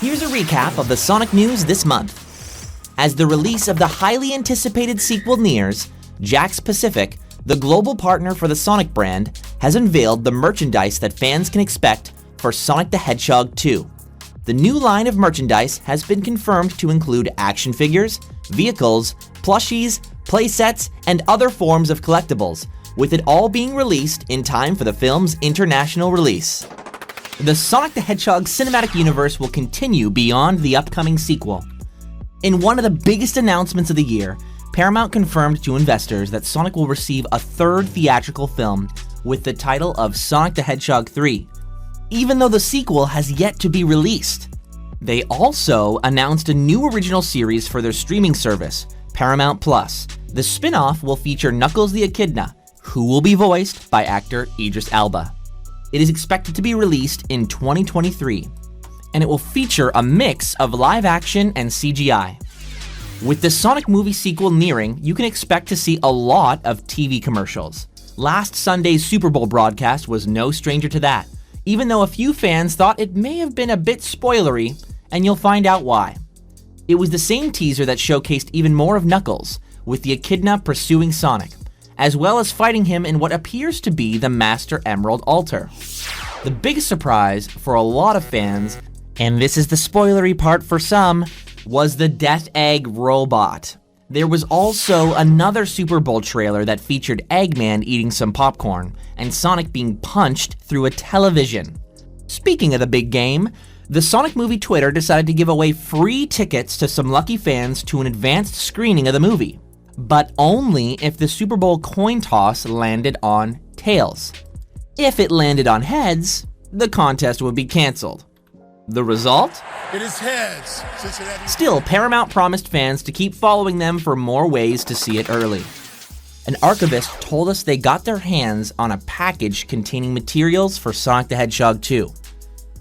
Here's a recap of the Sonic news this month. As the release of the highly anticipated sequel nears, Jakks Pacific, the global partner for the Sonic brand, has unveiled the merchandise that fans can expect for Sonic the Hedgehog 2. The new line of merchandise has been confirmed to include action figures, vehicles, plushies, playsets, and other forms of collectibles, with it all being released in time for the film's international release. The Sonic the Hedgehog cinematic universe will continue beyond the upcoming sequel. In one of the biggest announcements of the year, Paramount confirmed to investors that Sonic will receive a third theatrical film with the title of Sonic the Hedgehog 3, even though the sequel has yet to be released. They also announced a new original series for their streaming service, Paramount+. The spin-off will feature Knuckles the Echidna, who will be voiced by actor Idris Elba. It is expected to be released in 2023, and it will feature a mix of live action and CGI. With the Sonic movie sequel nearing, you can expect to see a lot of TV commercials. Last Sunday's Super Bowl broadcast was no stranger to that, even though a few fans thought it may have been a bit spoilery, and you'll find out why. It was the same teaser that showcased even more of Knuckles, with the Echidna pursuing Sonic, as well as fighting him in what appears to be the Master Emerald altar. The biggest surprise for a lot of fans, and this is the spoilery part for some, was the Death Egg robot. There was also another Super Bowl trailer that featured Eggman eating some popcorn and Sonic being punched through a television. Speaking of the big game, the Sonic movie Twitter decided to give away free tickets to some lucky fans to an advanced screening of the movie, but only if the Super Bowl coin toss landed on tails. If it landed on heads, the contest would be canceled. The result? It is heads. Still, Paramount promised fans to keep following them for more ways to see it early. An archivist told us they got their hands on a package containing materials for Sonic the Hedgehog 2.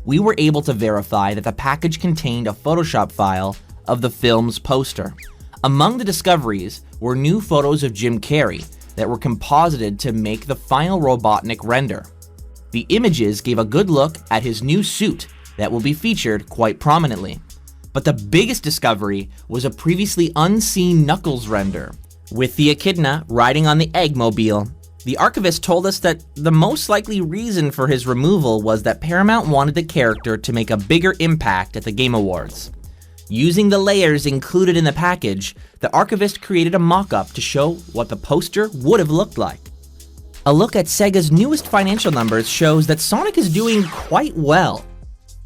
We were able to verify that the package contained a Photoshop file of the film's poster. Among the discoveries were new photos of Jim Carrey that were composited to make the final Robotnik render. The images gave a good look at his new suit that will be featured quite prominently. But the biggest discovery was a previously unseen Knuckles render, with the Echidna riding on the Eggmobile. The archivist told us that the most likely reason for his removal was that Paramount wanted the character to make a bigger impact at the Game Awards. Using the layers included in the package, the archivist created a mock-up to show what the poster would have looked like. A look at Sega's newest financial numbers shows that Sonic is doing quite well.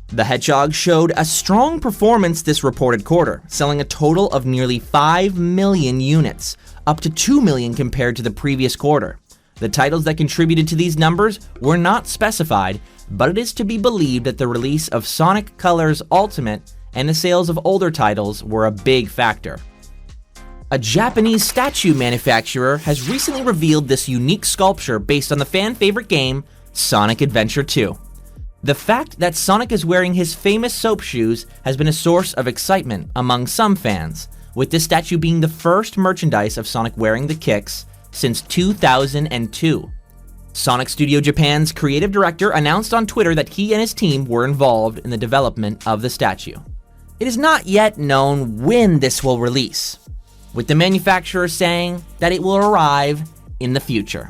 The Hedgehog showed a strong performance this reported quarter, selling a total of nearly 5 million units, up to 2 million compared to the previous quarter. The titles that contributed to these numbers were not specified, but it is to be believed that the release of Sonic Colors Ultimate and the sales of older titles were a big factor. A Japanese statue manufacturer has recently revealed this unique sculpture based on the fan-favorite game, Sonic Adventure 2. The fact that Sonic is wearing his famous soap shoes has been a source of excitement among some fans, with this statue being the first merchandise of Sonic wearing the kicks since 2002. Sonic Studio Japan's creative director announced on Twitter that he and his team were involved in the development of the statue. It is not yet known when this will release, with the manufacturer saying that it will arrive in the future.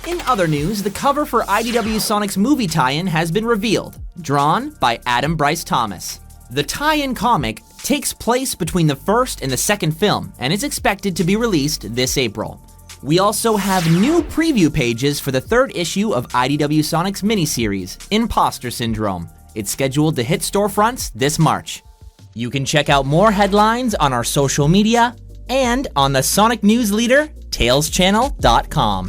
In other news, the cover for IDW Sonic's movie tie-in has been revealed, drawn by Adam Bryce Thomas. The tie-in comic takes place between the first and the second film and is expected to be released this April. We also have new preview pages for the third issue of IDW Sonic's miniseries, Imposter Syndrome. It's scheduled to hit storefronts this March. You can check out more headlines on our social media and on the Sonic News Leader, TalesChannel.com.